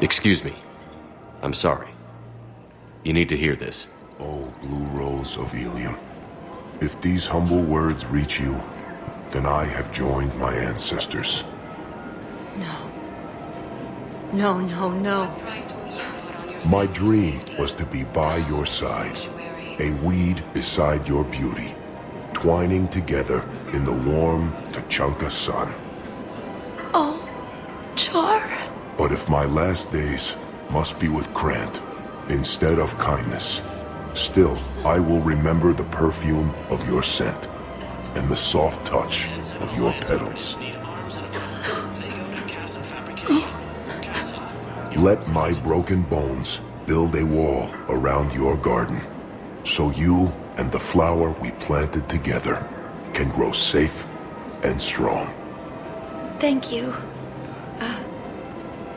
Excuse me. I'm sorry. You need to hear this. Oh, Blue Rose of Ilium. If these humble words reach you, then I have joined my ancestors. No. No, no, no. My dream was to be by your side, a weed beside your beauty, twining together in the warm Tachanka sun. Oh, Char. But if my last days must be with Krant instead of kindness, still I will remember the perfume of your scent and the soft touch of your petals. Let my broken bones build a wall around your garden, so you and the flower we planted together can grow safe and strong. Thank you.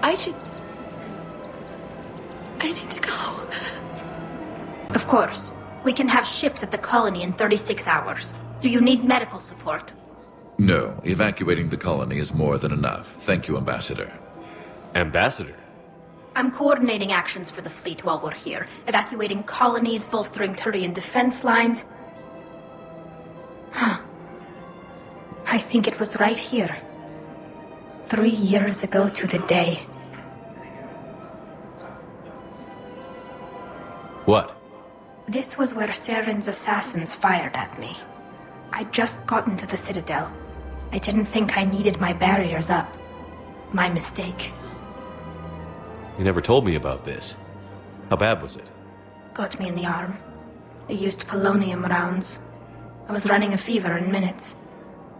I need to go. Of course. We can have ships at the colony in 36 hours. Do you need medical support? No, evacuating the colony is more than enough. Thank you, Ambassador. Ambassador? I'm coordinating actions for the fleet while we're here. Evacuating colonies, bolstering Turian defense lines. Huh. I think it was right here. 3 years ago to the day. What? This was where Saren's assassins fired at me. I'd just gotten to the citadel. I didn't think I needed my barriers up. My mistake. You never told me about this. How bad was it? Got me in the arm. They used polonium rounds. I was running a fever in minutes.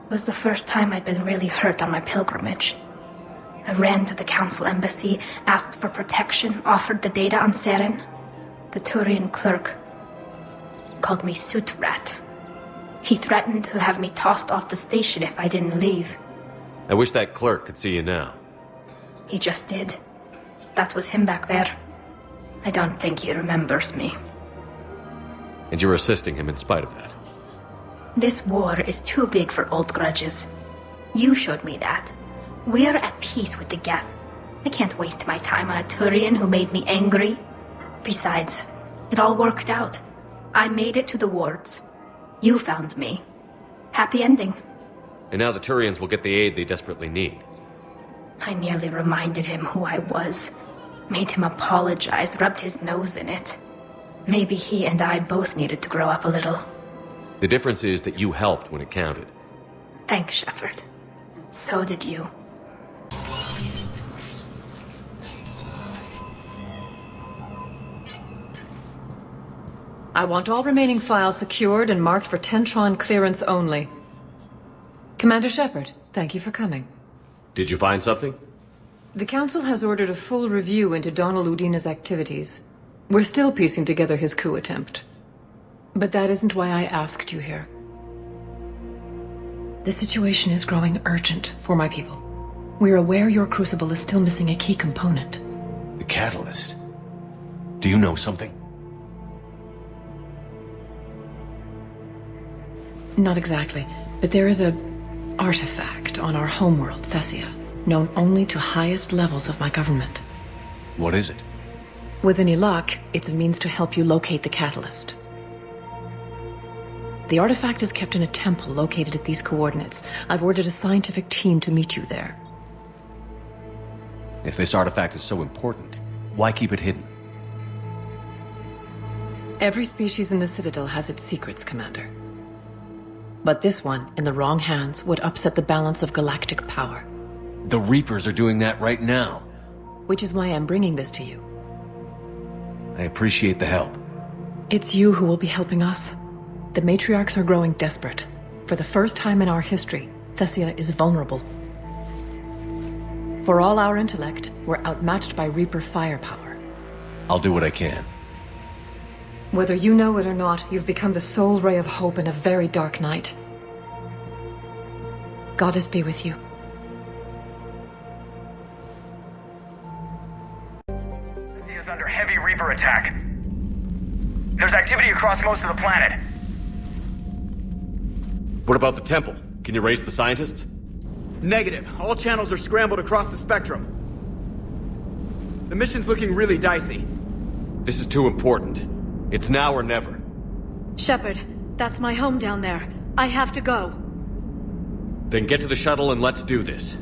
It was the first time I'd been really hurt on my pilgrimage. I ran to the council embassy, asked for protection, offered the data on Saren. The Turian clerk called me Soot Rat. He threatened to have me tossed off the station if I didn't leave. I wish that clerk could see you now. He just did. That was him back there. I don't think he remembers me. And you're assisting him in spite of that. This war is too big for old grudges. You showed me that. We're at peace with the Geth. I can't waste my time on a Turian who made me angry. Besides, it all worked out. I made it to the wards. You found me. Happy ending. And now the Turians will get the aid they desperately need. I nearly reminded him who I was. Made him apologize, rubbed his nose in it. Maybe he and I both needed to grow up a little. The difference is that you helped when it counted. Thanks, Shepard. So did you. I want all remaining files secured and marked for Tentron clearance only. Commander Shepard, thank you for coming. Did you find something? The Council has ordered a full review into Donald Udina's activities. We're still piecing together his coup attempt. But that isn't why I asked you here. The situation is growing urgent for my people. We're aware your crucible is still missing a key component. The catalyst. Do you know something? Not exactly, but there is a artifact on our homeworld, Thessia, known only to highest levels of my government. What is it? With any luck, it's a means to help you locate the catalyst. The artifact is kept in a temple located at these coordinates. I've ordered a scientific team to meet you there. If this artifact is so important, why keep it hidden? Every species in the Citadel has its secrets, Commander. But this one, in the wrong hands, would upset the balance of galactic power. The Reapers are doing that right now. Which is why I'm bringing this to you. I appreciate the help. It's you who will be helping us. The matriarchs are growing desperate. For the first time in our history, Thessia is vulnerable. For all our intellect, we're outmatched by Reaper firepower. I'll do what I can. Whether you know it or not, you've become the sole ray of hope in a very dark night. Goddess be with you. Thessia is under heavy Reaper attack. There's activity across most of the planet. What about the temple? Can you raise the scientists? Negative. All channels are scrambled across the spectrum. The mission's looking really dicey. This is too important. It's now or never. Shepard, that's my home down there. I have to go. Then get to the shuttle and let's do this.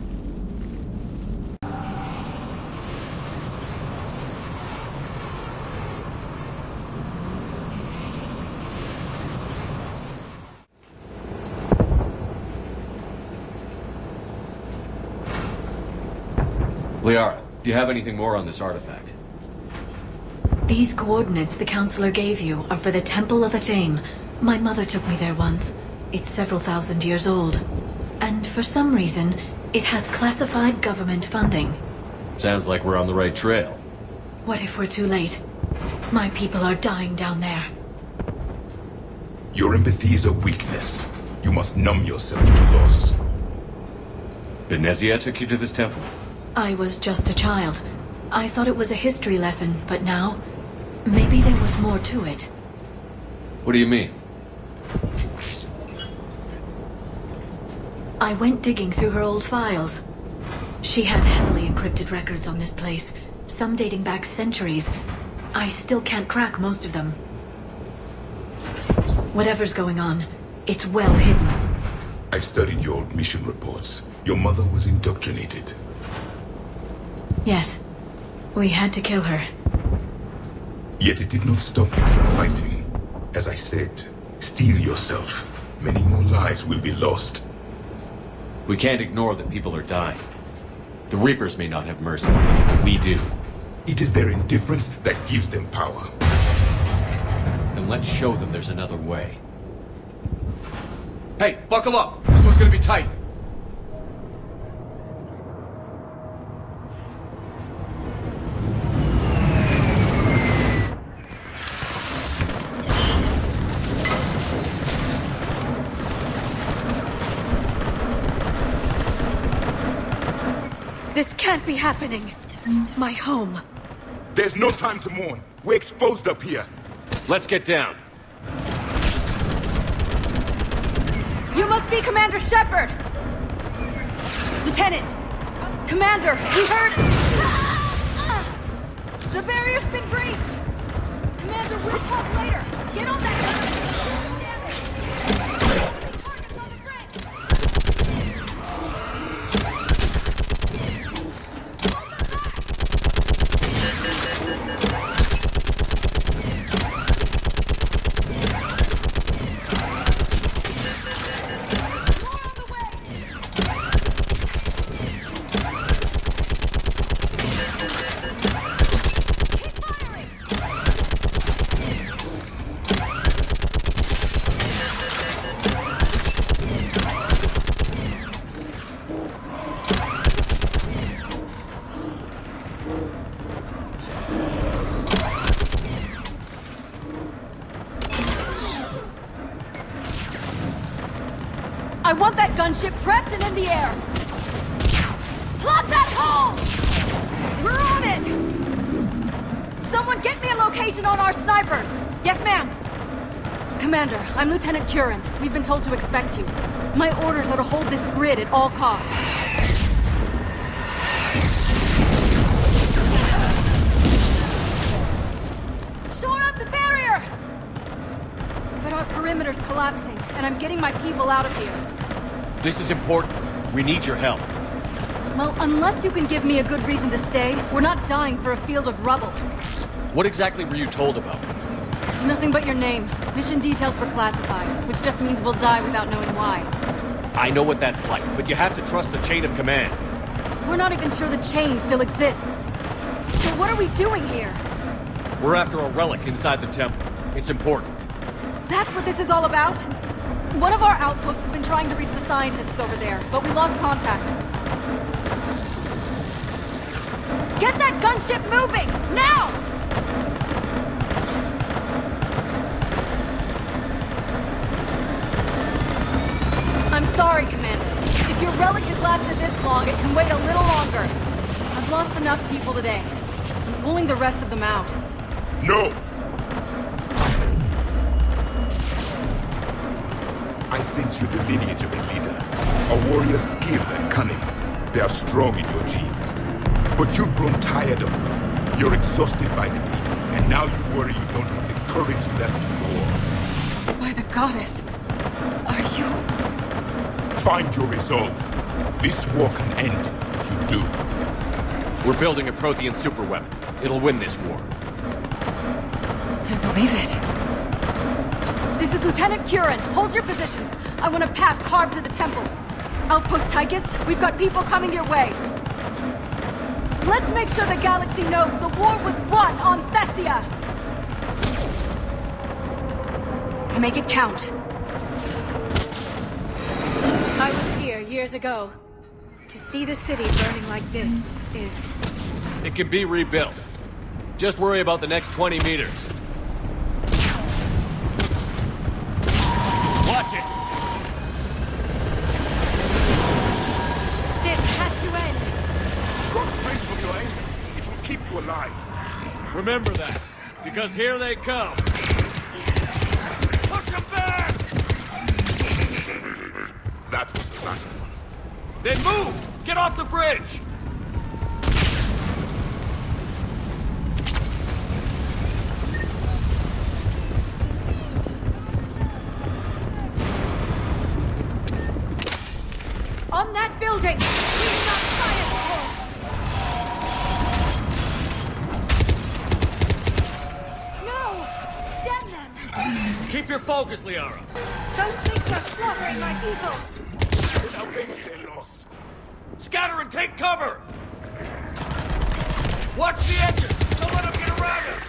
Liara, do you have anything more on this artifact? These coordinates the Counselor gave you are for the Temple of Athame. My mother took me there once. It's several thousand years old. And for some reason, it has classified government funding. Sounds like we're on the right trail. What if we're too late? My people are dying down there. Your empathy is a weakness. You must numb yourself to loss. Thessia took you to this temple? I was just a child. I thought it was a history lesson, but now, maybe there was more to it. What do you mean? I went digging through her old files. She had heavily encrypted records on this place, some dating back centuries. I still can't crack most of them. Whatever's going on, it's well hidden. I've studied your old mission reports. Your mother was indoctrinated. Yes. We had to kill her. Yet it did not stop you from fighting. As I said, steel yourself. Many more lives will be lost. We can't ignore that people are dying. The Reapers may not have mercy. We do. It is their indifference that gives them power. Then let's show them there's another way. Hey, buckle up! This one's gonna be tight. This can't be happening. My home. There's no time to mourn. We're exposed up here. Let's get down. You must be Commander Shepard! Lieutenant! Commander, we heard... The barrier's been breached! Commander, we'll talk later! Get on that... Damn it! Targets on the bridge! I want that gunship prepped and in the air! Plug that hole! We're on it! Someone get me a location on our snipers! Yes, ma'am! Commander, I'm Lieutenant Curran. We've been told to expect you. My orders are to hold this grid at all costs. Shore up the barrier! But our perimeter's collapsing, and I'm getting my people out of here. This is important. We need your help. Well, unless you can give me a good reason to stay, we're not dying for a field of rubble. What exactly were you told about? Nothing but your name. Mission details were classified, which just means we'll die without knowing why. I know what that's like, but you have to trust the chain of command. We're not even sure the chain still exists. So what are we doing here? We're after a relic inside the temple. It's important. That's what this is all about? One of our outposts has been trying to reach the scientists over there, but we lost contact. Get that gunship moving! Now! I'm sorry, Commander. If your relic has lasted this long, it can wait a little longer. I've lost enough people today. I'm pulling the rest of them out. No! I sense you the lineage of a leader. A warrior's skill and cunning. They are strong in your genes. But you've grown tired of her. You're exhausted by defeat, and now you worry you don't have the courage left to war. By the goddess, are you... Find your resolve. This war can end if you do. We're building a Prothean superweapon. It'll win this war. I believe it. This is Lieutenant Curran. Hold your positions. I want a path carved to the temple. Outpost Tychus, we've got people coming your way. Let's make sure the galaxy knows the war was won on Thessia! Make it count. I was here years ago. To see the city burning like this is... It can be rebuilt. Just worry about the next 20 meters. Watch it! This has to end! What place will you aim? It will keep you alive. Remember that, because here they come. Push them back! That was the last one. Then move! Get off the bridge! On that building! We do not fire the wolf! No! Damn them! Keep your focus, Liara. Those things are slaughtering my people! Without any their loss. Scatter and take cover! Watch the edges! Don't let them get around us!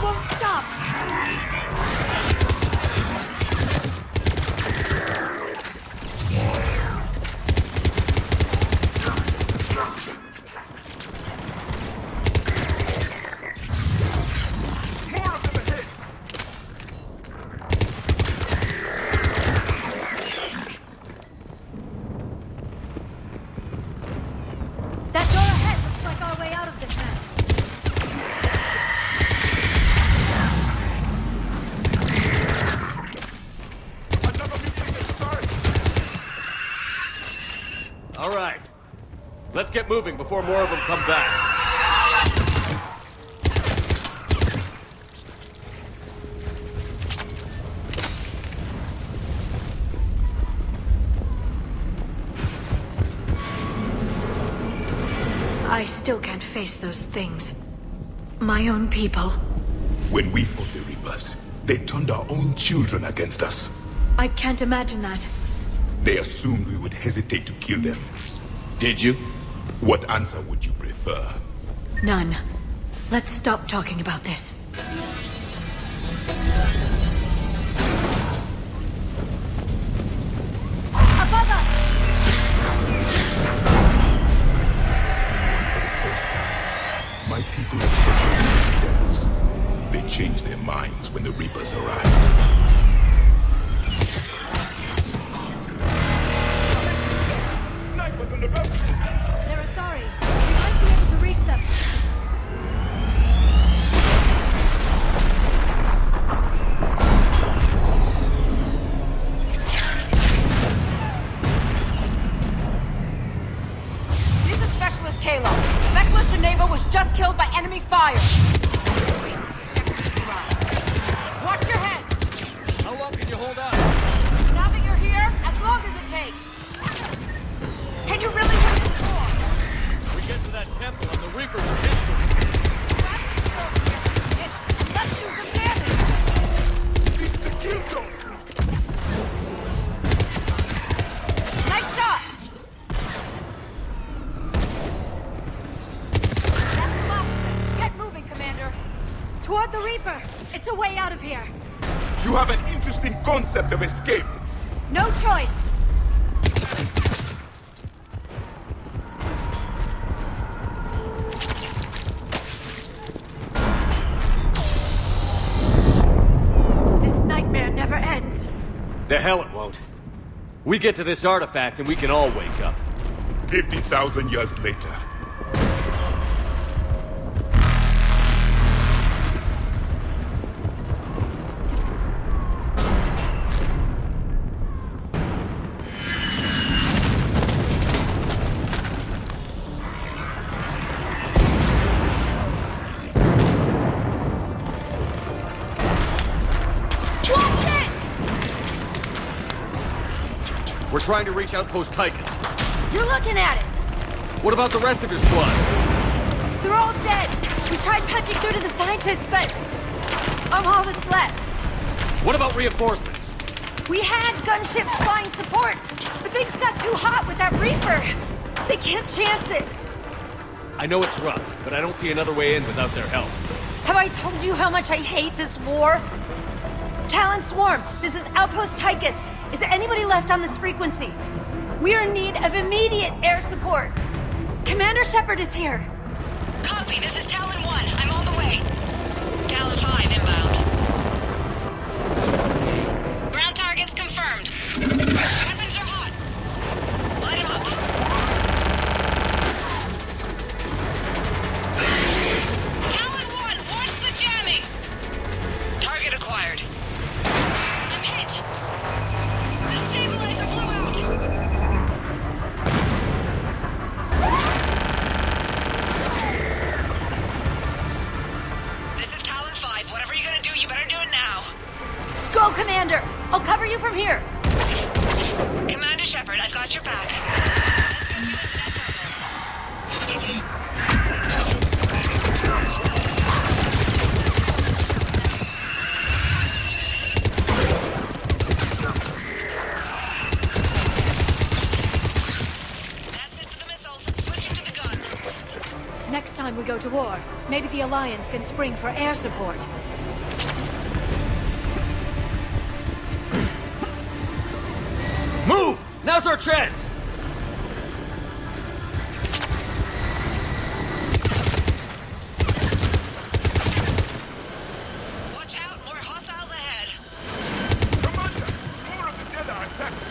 Won't stop! That door ahead looks like our way out of this mess. All right. Let's get moving before more of them come back. I still can't face those things. My own people. When we fought the Reapers, they turned our own children against us. I can't imagine that. They assumed we would hesitate to kill them. Did you? What answer would you prefer? None. Let's stop talking about this. Above us! My people expected devils. They changed their minds when the Reapers arrived. They're sorry. We might be able to reach them. This is Specialist Kalo. Specialist Geneva was just killed by enemy fire. Watch your head. How long can you hold on? Now that you're here, as long as it takes. when you really want it more! We get to that temple and the Reapers are hit. Let's do some damage! Nice shot! That's the last of them. Get moving, Commander. Toward the Reaper. It's a way out of here. You have an interesting concept of escape. No choice. This nightmare never ends. The hell it won't. We get to this artifact and we can all wake up. 50,000 years later. We're trying to reach Outpost Tychus. You're looking at it. What about the rest of your squad? They're all dead. We tried punching through to the scientists, but I'm all that's left. What about reinforcements? We had gunships flying support, but things got too hot with that Reaper. They can't chance it. I know it's rough, but I don't see another way in without their help. Have I told you how much I hate this war? Talon Swarm, this is Outpost Tychus. Is there anybody left on this frequency? We are in need of immediate air support. Commander Shepard is here. Copy, this is Talon 1. I'm on the way. Talon 5 inbound. Ground targets confirmed. Weapons are hot. Light 'em up. Talon 1, watch the jamming! Target acquired. I'm hit. The stabilizer blew out. This is Talon 5. Whatever you're gonna do, you better do it now. Go, Commander! I'll cover you from here. Commander Shepard, I've got your back. Let's get you into that temple. That's it for the missiles. Switching to the gun. Next time we go to war, maybe the Alliance can spring for air support. Move! Now's our chance! Watch out, more hostiles ahead. Commander, more of the Jedi are attacking.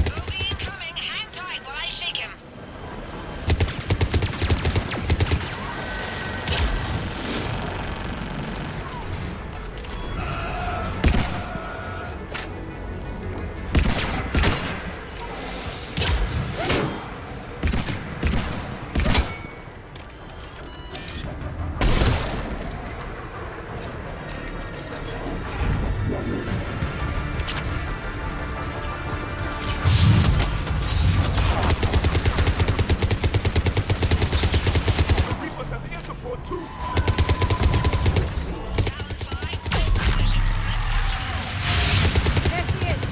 Bogey incoming. Hang tight while I shake him. The Reapers have air support too. Talon 5, position. Let's There she is.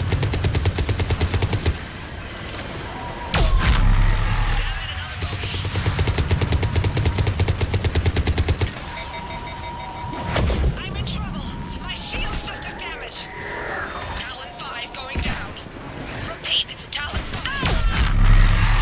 damn it, another bogey. I'm in trouble. My shields just took damage. Talon 5 going down. Repeat, Talon 5.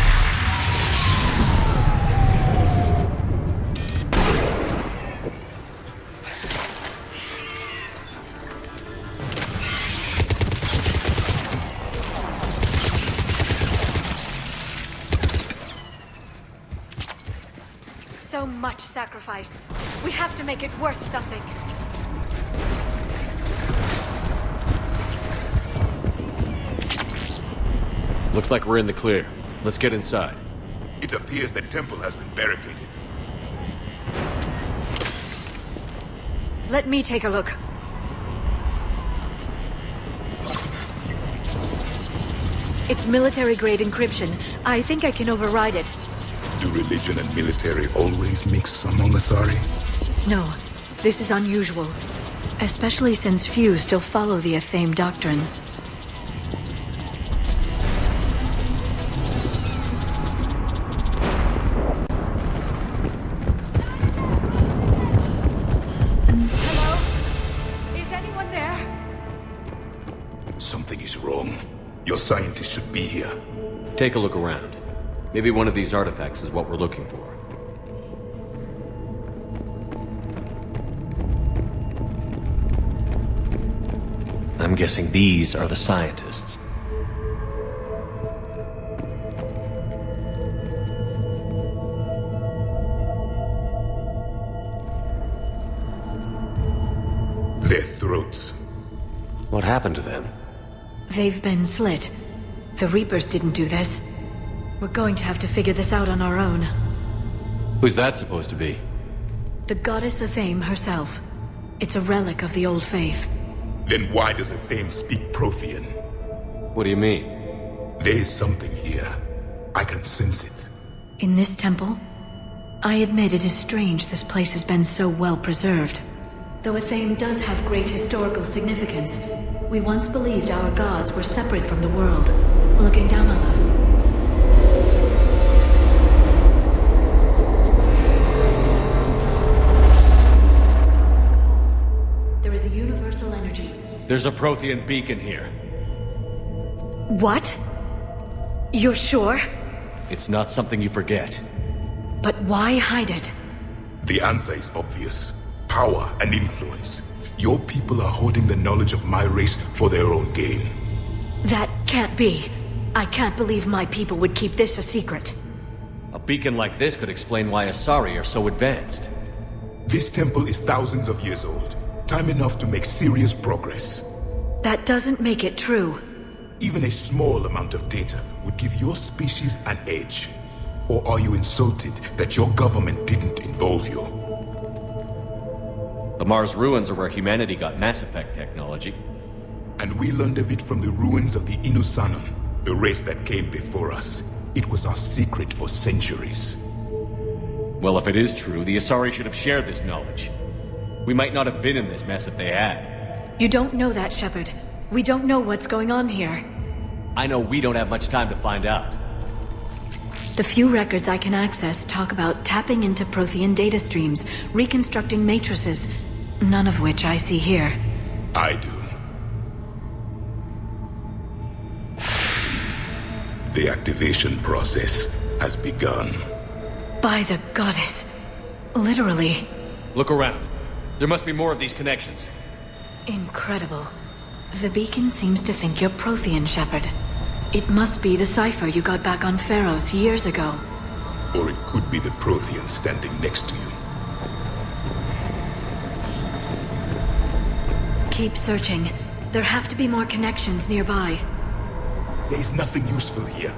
So much sacrifice. We have to make it worth something. Looks like we're in the clear. Let's get inside. It appears the temple has been barricaded. Let me take a look. It's military-grade encryption. I think I can override it. Do religion and military always mix among Asari? No, this is unusual. Especially since few still follow the Athame doctrine. Hello? Is anyone there? Something is wrong. Your scientists should be here. Take a look around. Maybe one of these artifacts is what we're looking for. I'm guessing these are the scientists. Their throats. What happened to them? They've been slit. The Reapers didn't do this. We're going to have to figure this out on our own. Who's that supposed to be? The goddess Athame herself. It's a relic of the old faith. Then why does Athame speak Prothean? What do you mean? There is something here. I can sense it. In this temple? I admit it is strange this place has been so well preserved. Though Athame does have great historical significance, we once believed our gods were separate from the world, looking down on us. There is a universal energy. There's a Prothean beacon here. What? You're sure? It's not something you forget. But why hide it? The answer is obvious. Power and influence. Your people are hoarding the knowledge of my race for their own gain. That can't be. I can't believe my people would keep this a secret. A beacon like this could explain why Asari are so advanced. This temple is thousands of years old. Time enough to make serious progress. That doesn't make it true. Even a small amount of data would give your species an edge. Or are you insulted that your government didn't involve you? The Mars ruins are where humanity got Mass Effect technology. And we learned of it from the ruins of the Inusanum, the race that came before us. It was our secret for centuries. Well, if it is true, the Asari should have shared this knowledge. We might not have been in this mess if they had. You don't know that, Shepard. We don't know what's going on here. I know we don't have much time to find out. The few records I can access talk about tapping into Prothean data streams, reconstructing matrices, none of which I see here. I do. The activation process has begun. By the goddess. Literally. Look around. There must be more of these connections. Incredible. The beacon seems to think you're Prothean, Shepard. It must be the cipher you got back on Pharaohs years ago. Or it could be the Prothean standing next to you. Keep searching. There have to be more connections nearby. There is nothing useful here.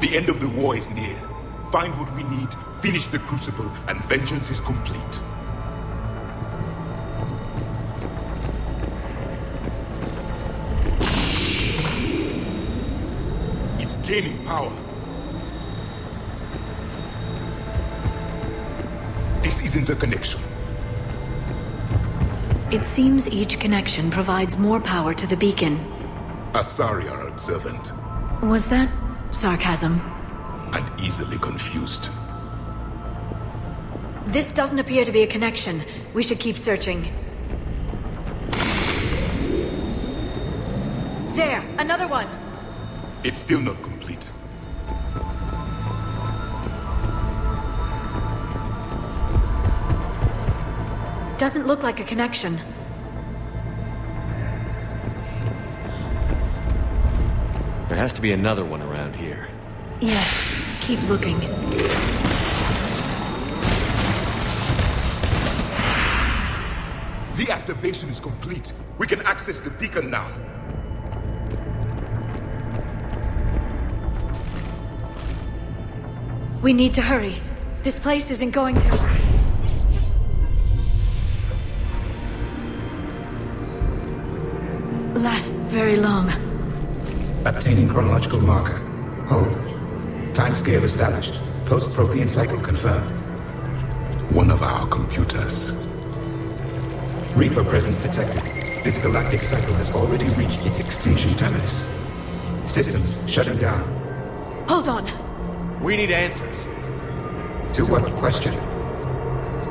The end of the war is near. Find what we need, finish the Crucible, and vengeance is complete. It's gaining power. This isn't a connection. It seems each connection provides more power to the beacon. Asari are observant. Was that sarcasm? And easily confused. This doesn't appear to be a connection. We should keep searching. There, another one. It's still not complete. Doesn't look like a connection. There has to be another one around here. Yes, keep looking. The activation is complete. We can access the beacon now. We need to hurry. This place isn't going to... last very long. Obtaining chronological marker. Hold. Timescale established. Post-Prothean cycle confirmed. One of our computers. Reaper presence detected. This galactic cycle has already reached its extinction terminus. Systems shutting down. Hold on. We need answers. To what question?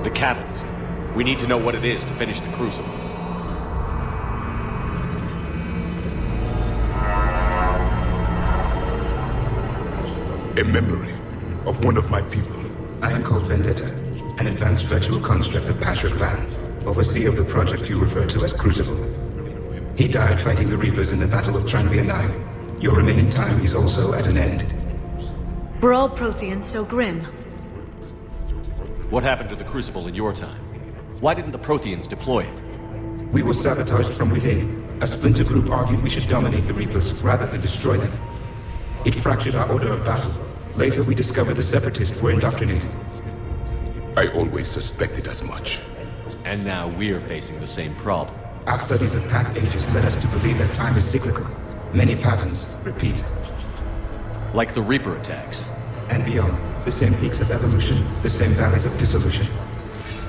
The catalyst. We need to know what it is to finish the Crucible. A memory of one of my people. I am called Vendetta, an advanced virtual construct of Patrick Van, overseer of the project you refer to as Crucible. He died fighting the Reapers in the Battle of Tranvia 9. Your remaining time is also at an end. Were all Protheans so grim? What happened to the Crucible in your time? Why didn't the Protheans deploy it? We were sabotaged from within. A splinter group argued we should dominate the Reapers rather than destroy them. It fractured our order of battle. Later we discovered the Separatists were indoctrinated. I always suspected as much. And now we're facing the same problem. Our studies of past ages led us to believe that time is cyclical. Many patterns repeat. Like the Reaper attacks. And beyond, the same peaks of evolution, the same valleys of dissolution.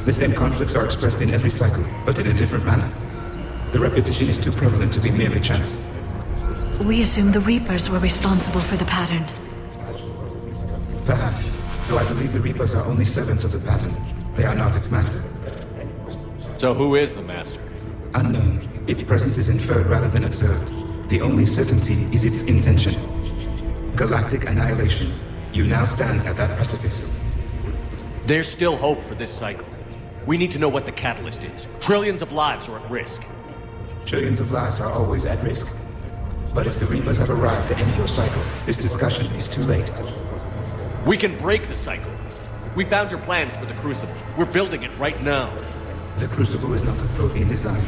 The same conflicts are expressed in every cycle, but in a different manner. The repetition is too prevalent to be merely chance. We assumed the Reapers were responsible for the pattern. Perhaps, though I believe the Reapers are only servants of the pattern. They are not its master. So who is the master? Unknown. Its presence is inferred rather than observed. The only certainty is its intention. Galactic annihilation. You now stand at that precipice. There's still hope for this cycle. We need to know what the catalyst is. Trillions of lives are at risk. Trillions of lives are always at risk. But if the Reapers have arrived to end your cycle, this discussion is too late. We can break the cycle. We found your plans for the Crucible. We're building it right now. The Crucible is not of Prothean design.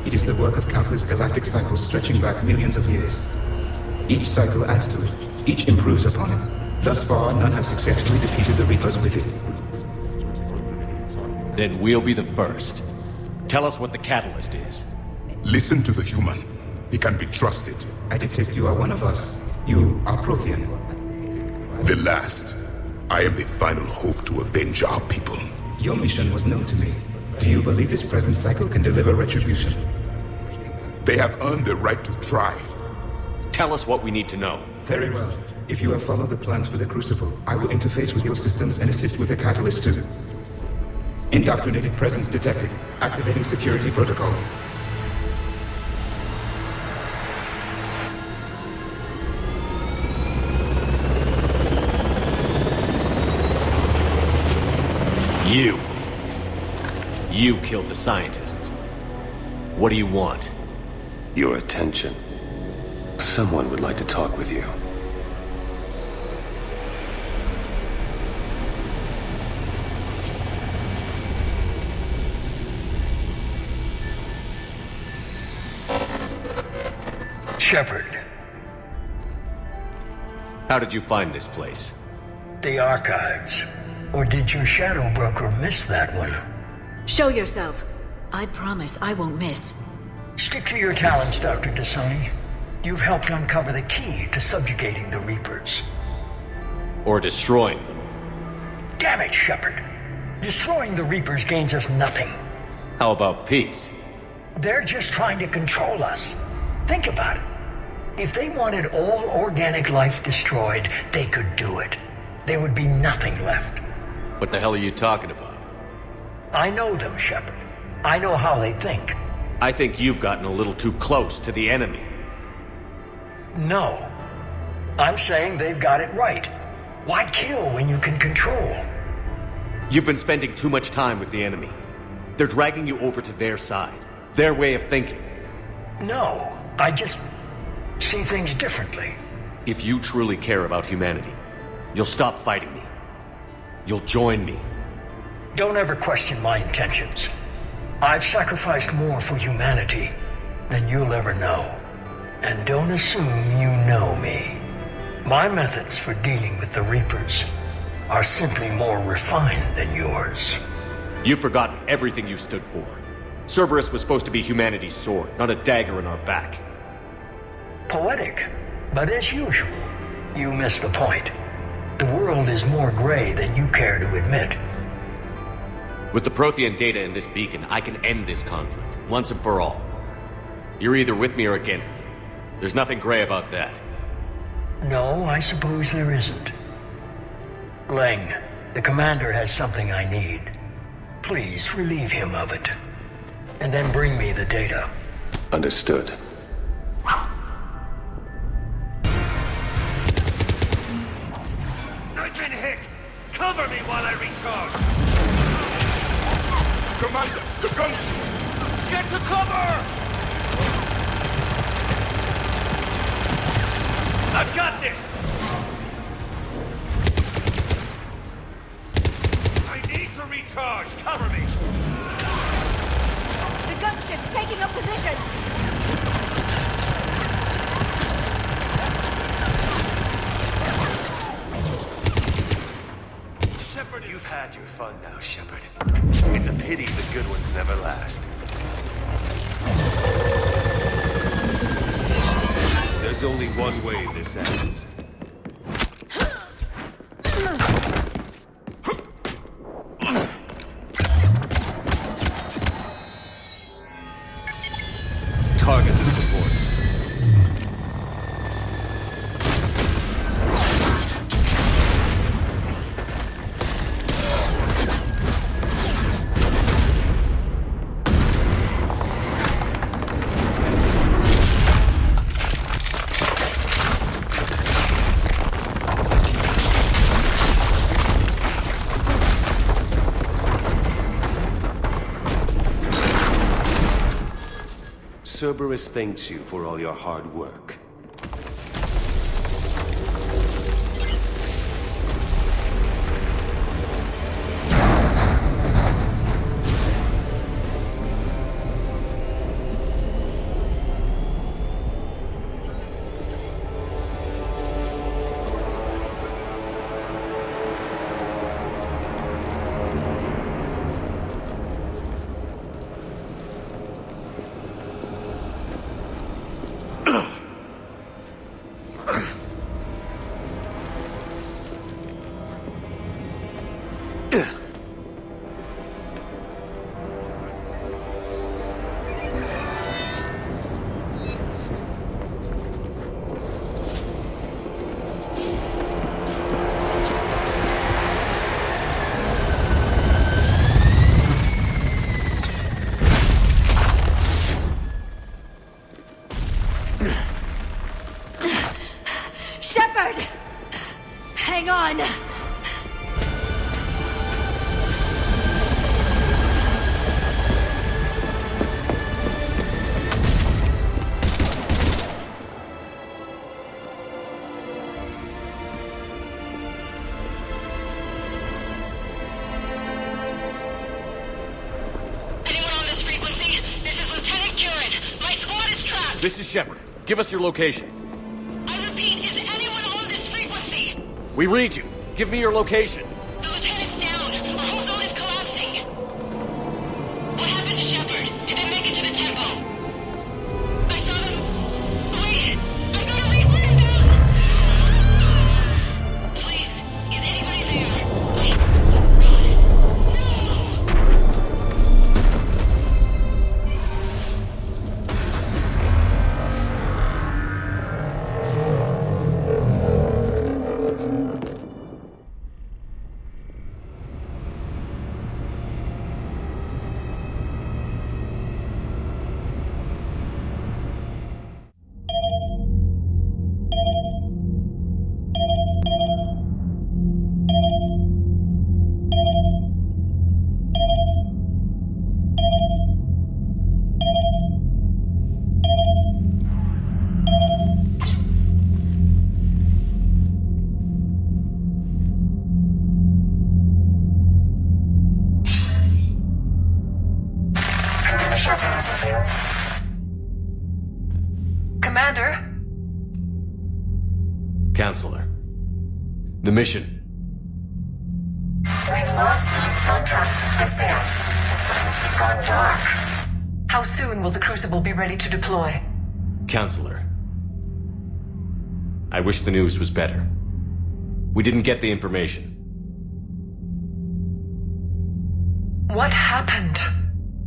It is the work of countless galactic cycles stretching back millions of years. Each cycle adds to it. Each improves upon it. Thus far, none have successfully defeated the Reapers with it. Then we'll be the first. Tell us what the catalyst is. Listen to the human. He can be trusted. I detect you are one of us. You are Prothean. The last. I am the final hope to avenge our people. Your mission was known to me. Do you believe this present cycle can deliver retribution? They have earned the right to try. Tell us what we need to know. Very well. If you have followed the plans for the Crucible, I will interface with your systems and assist with the catalyst too. Indoctrinated presence detected. Activating security protocol. You killed the scientists. What do you want? Your attention. Someone would like to talk with you. Shepard. How did you find this place? The archives. Or did your shadow broker miss that one? Show yourself. I promise I won't miss. Stick to your talents, Dr. D'Soni. You've helped uncover the key to subjugating the Reapers. Or destroying them. Damn it, Shepard. Destroying the Reapers gains us nothing. How about peace? They're just trying to control us. Think about it. If they wanted all organic life destroyed, they could do it. There would be nothing left. What the hell are you talking about? I know them, Shepard. I know how they think. I think you've gotten a little too close to the enemy. No. I'm saying they've got it right. Why kill when you can control? You've been spending too much time with the enemy. They're dragging you over to their side. Their way of thinking. No, I just see things differently. If you truly care about humanity, you'll stop fighting me. You'll join me. Don't ever question my intentions. I've sacrificed more for humanity than you'll ever know. And don't assume you know me. My methods for dealing with the Reapers are simply more refined than yours. You've forgotten everything you stood for. Cerberus was supposed to be humanity's sword, not a dagger in our back. poetic, but as usual, you missed the point. The world is more gray than you care to admit. With the Prothean data in this beacon, I can end this conflict, once and for all. You're either with me or against me. There's nothing gray about that. No, I suppose there isn't. Leng, the commander has something I need. Please relieve him of it. And then bring me the data. Understood. I've been hit! Cover me while I recharge! Commander, the gunship! Get to cover! I've got this! I need to recharge! Cover me! The gunship's taking up position! Shepard, you've had your fun now, Shepard. It's a pity the good ones never last. There's only one way this ends. Target the supports. Cerberus thanks you for all your hard work. Shepard! Hang on! This is Shepard. Give us your location. I repeat, is anyone on this frequency? We read you. Give me your location. The lieutenant's down. Our whole zone is collapsing. What happened to Shepard? Did they make it to the temple? I saw them. Wait, I've got a Reaper inbound. Please, is anybody there? I promise. Commander? Counselor. The mission. We've lost contact with Thessia. It's gone dark. How soon will the Crucible be ready to deploy? Counselor. I wish the news was better. We didn't get the information. What happened?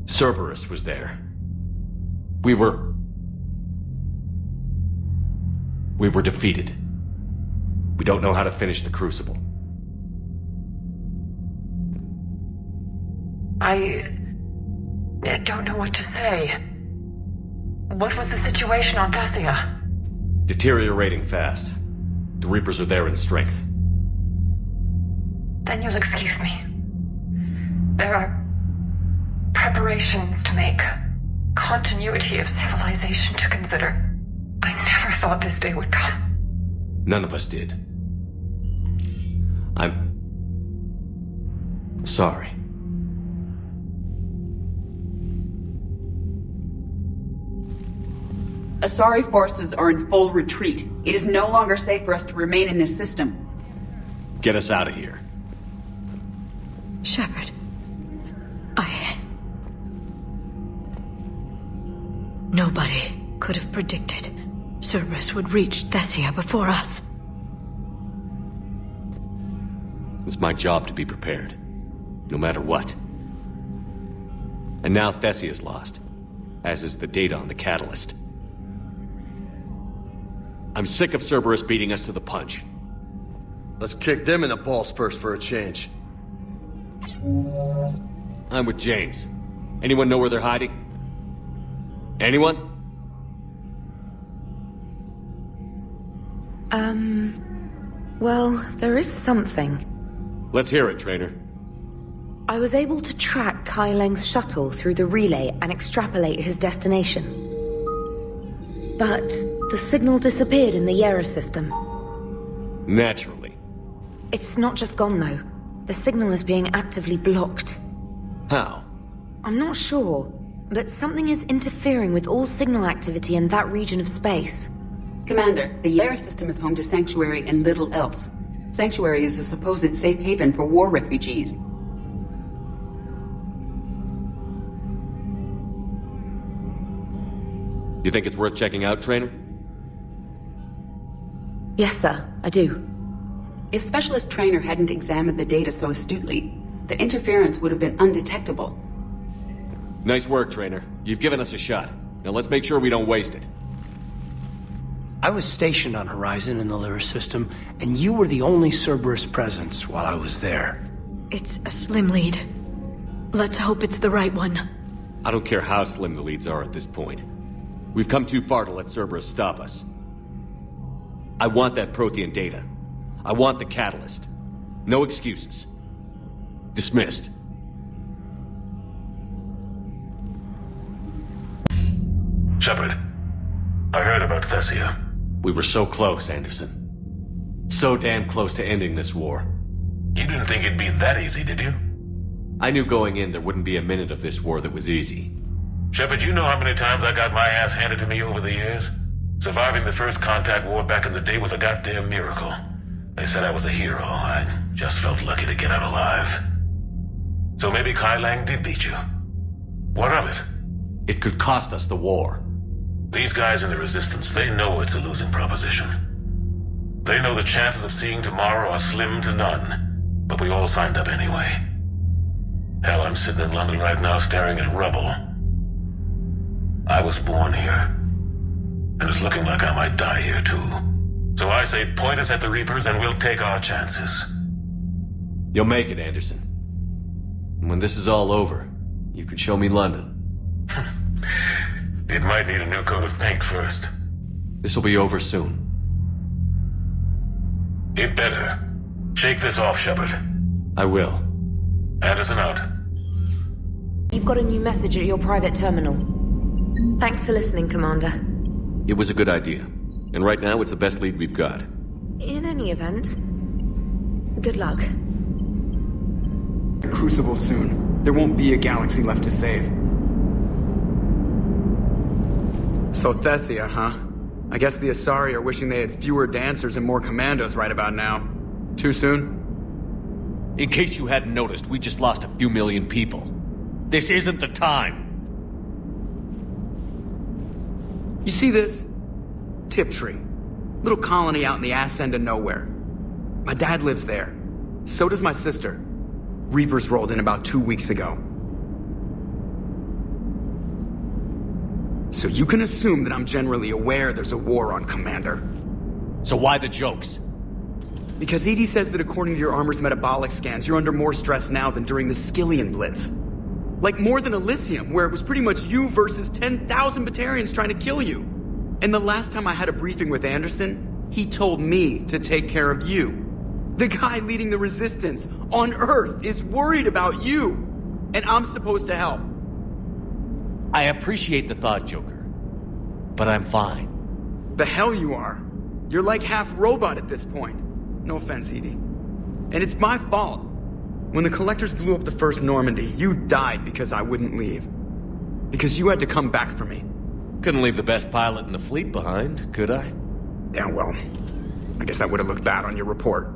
Cerberus was there. We were defeated. We don't know how to finish the Crucible. I don't know what to say. What was the situation on Thessia? Deteriorating fast. The Reapers are there in strength. Then you'll excuse me. There are preparations to make. Continuity of civilization to consider. I never thought this day would come. None of us did. I'm sorry. Asari forces are in full retreat. It is no longer safe for us to remain in this system. Get us out of here. Shepard. Nobody could have predicted Cerberus would reach Thessia before us. It's my job to be prepared. No matter what. And now Thessia's lost. As is the data on the catalyst. I'm sick of Cerberus beating us to the punch. Let's kick them in the balls first for a change. I'm with James. Anyone know where they're hiding? Anyone? Well, there is something. Let's hear it, Trainer. I was able to track Kai Leng's shuttle through the relay and extrapolate his destination. But the signal disappeared in the Yera system. Naturally. It's not just gone, though. The signal is being actively blocked. How? I'm not sure, but something is interfering with all signal activity in that region of space. Commander, the Yera system is home to Sanctuary and little else. Sanctuary is a supposed safe haven for war refugees. You think it's worth checking out, Trainer? Yes, sir, I do. If Specialist Trainer hadn't examined the data so astutely, the interference would have been undetectable. Nice work, Trainer. You've given us a shot. Now let's make sure we don't waste it. I was stationed on Horizon in the Lyra system, and you were the only Cerberus presence while I was there. It's a slim lead. Let's hope it's the right one. I don't care how slim the leads are at this point. We've come too far to let Cerberus stop us. I want that Prothean data. I want the catalyst. No excuses. Dismissed. Shepard, I heard about Thessia. We were so close, Anderson. So damn close to ending this war. You didn't think it'd be that easy, did you? I knew going in there wouldn't be a minute of this war that was easy. Shepard, you know how many times I got my ass handed to me over the years? Surviving the first contact war back in the day was a goddamn miracle. They said I was a hero. I just felt lucky to get out alive. So maybe Kai Lang did beat you. What of it? It could cost us the war. These guys in the Resistance, they know it's a losing proposition. They know the chances of seeing tomorrow are slim to none. But we all signed up anyway. Hell, I'm sitting in London right now staring at rubble. I was born here. And it's looking like I might die here too. So I say point us at the Reapers and we'll take our chances. You'll make it, Anderson. And when this is all over, you can show me London. It might need a new coat of paint first. This'll be over soon. It better. Shake this off, Shepard. I will. Anderson out. You've got a new message at your private terminal. Thanks for listening, Commander. It was a good idea. And right now, it's the best lead we've got. In any event, good luck. The Crucible soon. There won't be a galaxy left to save. So Thessia, huh? I guess the Asari are wishing they had fewer dancers and more commandos right about now. Too soon? In case you hadn't noticed, we just lost a few million people. This isn't the time. You see this? Tiptree. Little colony out in the ass end of nowhere. My dad lives there. So does my sister. Reapers rolled in about 2 weeks ago. So you can assume that I'm generally aware there's a war on, Commander. So why the jokes? Because EDI says that according to your armor's metabolic scans, you're under more stress now than during the Skillian Blitz. Like more than Elysium, where it was pretty much you versus 10,000 Batarians trying to kill you. And the last time I had a briefing with Anderson, he told me to take care of you. The guy leading the resistance on Earth is worried about you. And I'm supposed to help. I appreciate the thought, Joker. But I'm fine. The hell you are. You're like half robot at this point. No offense, EDI. And it's my fault. When the Collectors blew up the first Normandy, you died because I wouldn't leave. Because you had to come back for me. Couldn't leave the best pilot in the fleet behind, could I? Yeah, well, I guess that would have looked bad on your report.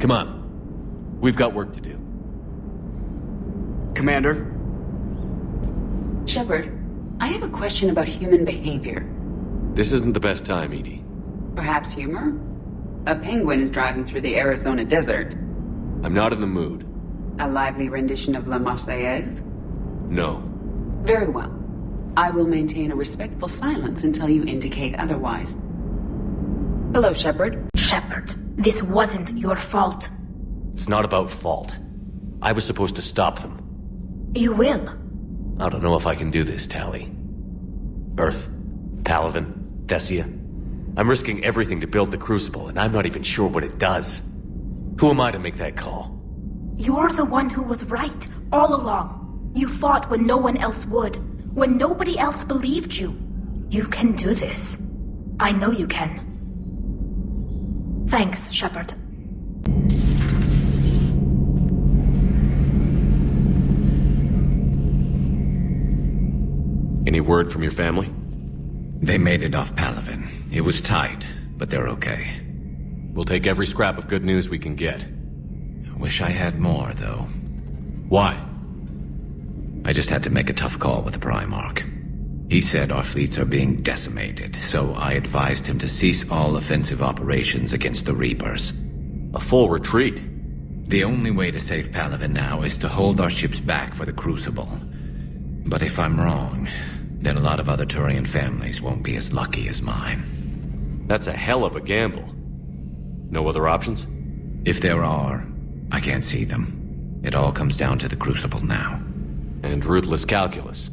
Come on. We've got work to do. Commander? Shepard, I have a question about human behavior. This isn't the best time, EDI. Perhaps humor? A penguin is driving through the Arizona desert. I'm not in the mood. A lively rendition of La Marseillaise? No. Very well. I will maintain a respectful silence until you indicate otherwise. Hello, Shepard. Shepard, this wasn't your fault. It's not about fault. I was supposed to stop them. You will. I don't know if I can do this, Tali. Earth, Palaven, Thessia. I'm risking everything to build the Crucible, and I'm not even sure what it does. Who am I to make that call? You're the one who was right, all along. You fought when no one else would, when nobody else believed you. You can do this. I know you can. Thanks, Shepard. Any word from your family? They made it off Palaven. It was tight, but they're okay. We'll take every scrap of good news we can get. Wish I had more, though. Why? I just had to make a tough call with the Primarch. He said our fleets are being decimated, so I advised him to cease all offensive operations against the Reapers. A full retreat? The only way to save Palaven now is to hold our ships back for the Crucible. But if I'm wrong, then a lot of other Turian families won't be as lucky as mine. That's a hell of a gamble. No other options? If there are, I can't see them. It all comes down to the Crucible now. And ruthless calculus.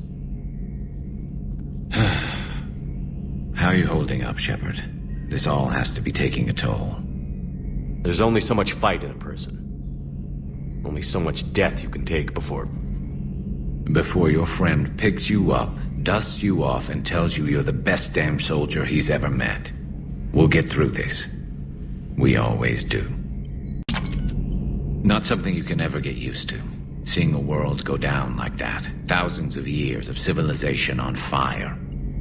How are you holding up, Shepard? This all has to be taking a toll. There's only so much fight in a person. Only so much death you can take before your friend picks you up, dusts you off, and tells you you're the best damn soldier he's ever met. We'll get through this. We always do. Not something you can ever get used to. Seeing a world go down like that. Thousands of years of civilization on fire.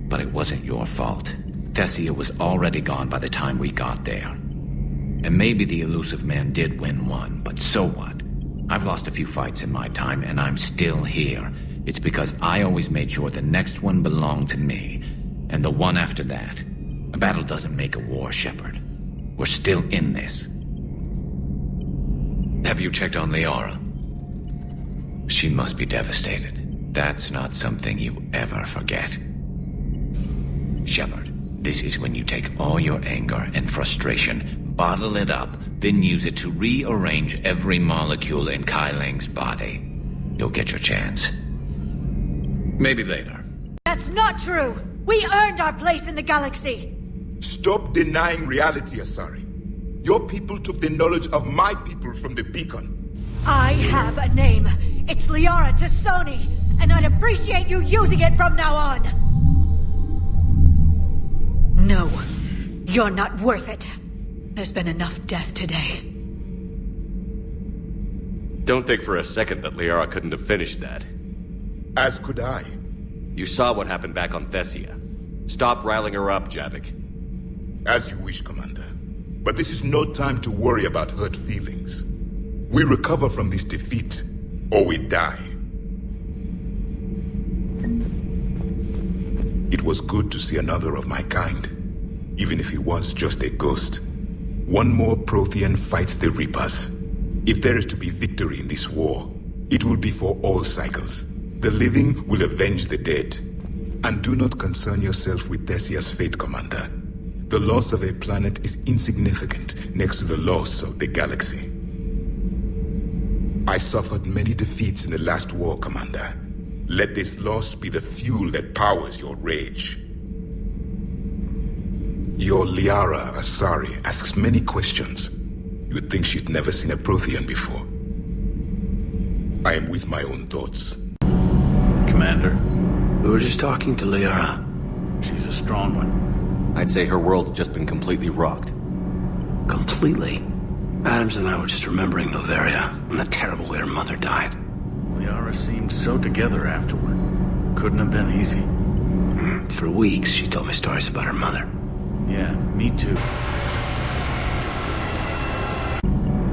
But it wasn't your fault. Thessia was already gone by the time we got there. And maybe the elusive man did win one, but so what? I've lost a few fights in my time, and I'm still here. It's because I always made sure the next one belonged to me, and the one after that. A battle doesn't make a war, Shepard. We're still in this. Have you checked on Liara? She must be devastated. That's not something you ever forget. Shepard, this is when you take all your anger and frustration, bottle it up, then use it to rearrange every molecule in Kai Ling's body. You'll get your chance. Maybe later. That's not true! We earned our place in the galaxy! Stop denying reality, Asari. Your people took the knowledge of my people from the beacon. I have a name. It's Liara Tassoni, and I'd appreciate you using it from now on! No, you're not worth it. There's been enough death today. Don't think for a second that Liara couldn't have finished that. As could I. You saw what happened back on Thessia. Stop riling her up, Javik. As you wish, Commander. But this is no time to worry about hurt feelings. We recover from this defeat, or we die. It was good to see another of my kind. even if he was just a ghost. One more Prothean fights the Reapers. If there is to be victory in this war, it will be for all cycles. The living will avenge the dead. And do not concern yourself with Thessia's fate, Commander. The loss of a planet is insignificant next to the loss of the galaxy. I suffered many defeats in the last war, Commander. Let this loss be the fuel that powers your rage. Your Liara Asari asks many questions. You'd think she'd never seen a Prothean before. I am with my own thoughts. Commander, we were just talking to Liara. She's a strong one. I'd say her world's just been completely rocked. Completely? Adams and I were just remembering Noveria and the terrible way her mother died. Liara seemed so together afterward. Couldn't have been easy. For weeks, she told me stories about her mother. Yeah, me too.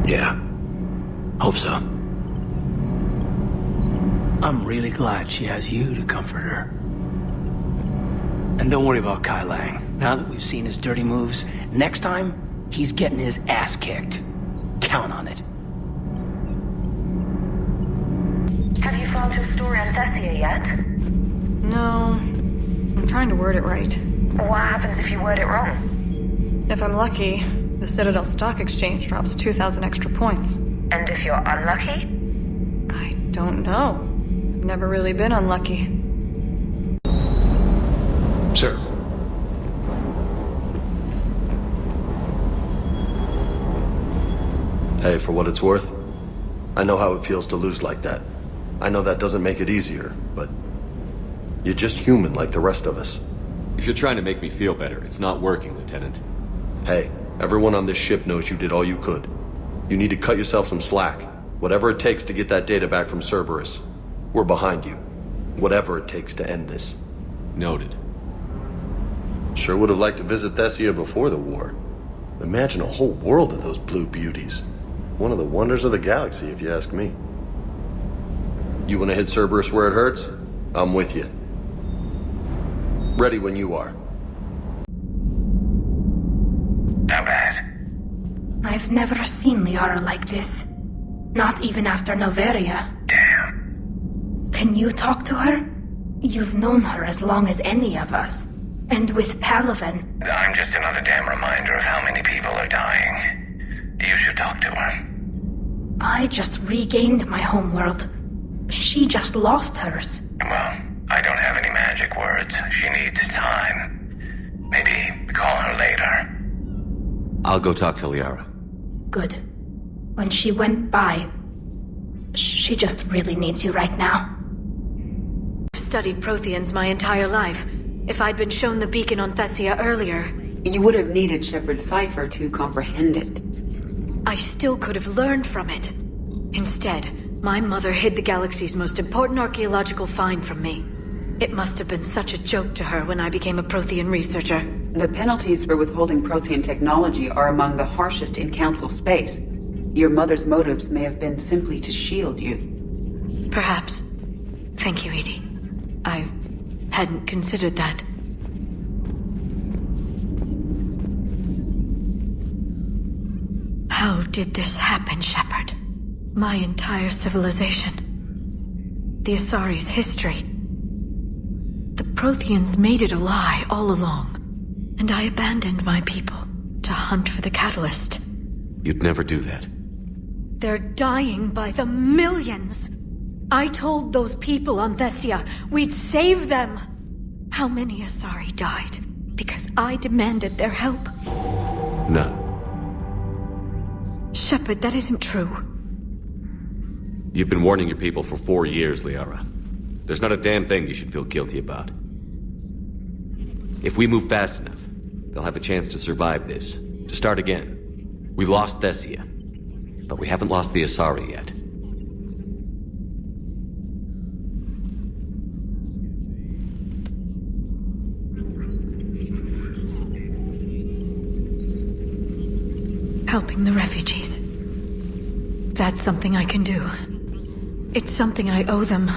Yeah. Hope so. I'm really glad she has you to comfort her. And don't worry about Kai Lang. Now that we've seen his dirty moves, next time, he's getting his ass kicked. Count on it. Have you found your story on Thessia yet? No. I'm trying to word it right. What happens if you word it wrong? If I'm lucky, the Citadel Stock Exchange drops 2,000 extra points. And if you're unlucky? I don't know. I've never really been unlucky. Sir. Hey, for what it's worth, I know how it feels to lose like that. I know that doesn't make it easier, but you're just human like the rest of us. If you're trying to make me feel better, it's not working, Lieutenant. Hey, everyone on this ship knows you did all you could. You need to cut yourself some slack. Whatever it takes to get that data back from Cerberus. We're behind you. Whatever it takes to end this. Noted. Sure would have liked to visit Thessia before the war. Imagine a whole world of those blue beauties. One of the wonders of the galaxy, if you ask me. You want to hit Cerberus where it hurts? I'm with you. Ready when you are. How bad? I've never seen Liara like this. Not even after Noveria. Damn. Can you talk to her? You've known her as long as any of us. And with Palaven. I'm just another damn reminder of how many people are dying. You should talk to her. I just regained my homeworld. She just lost hers. Well, I don't have any magic words. She needs time. Maybe call her later. I'll go talk to Liara. Good. When she went by, she just really needs you right now. I've studied Protheans my entire life. If I'd been shown the beacon on Thessia earlier... You would have needed Shepard's cipher to comprehend it. I still could have learned from it. Instead, my mother hid the galaxy's most important archaeological find from me. It must have been such a joke to her when I became a Prothean researcher. The penalties for withholding Prothean technology are among the harshest in Council space. Your mother's motives may have been simply to shield you. Perhaps. Thank you, Edie. I hadn't considered that. How did this happen, Shepard? My entire civilization. The Asari's history. The Protheans made it a lie all along, and I abandoned my people to hunt for the catalyst. You'd never do that. They're dying by the millions. I told those people on Thessia we'd save them. How many Asari died because I demanded their help? None. Shepard, that isn't true. You've been warning your people for 4 years, Liara. There's not a damn thing you should feel guilty about. If we move fast enough, they'll have a chance to survive this, to start again. We lost Thessia, but we haven't lost the Asari yet. Helping the refugees. That's something I can do. It's something I owe them.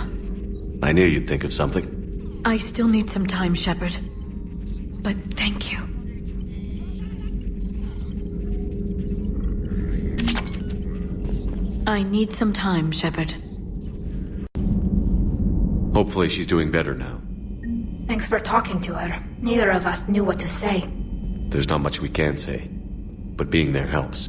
I knew you'd think of something. I still need some time, Shepard. But thank you. I need some time, Shepard. Hopefully she's doing better now. Thanks for talking to her. Neither of us knew what to say. There's not much we can say, but being there helps.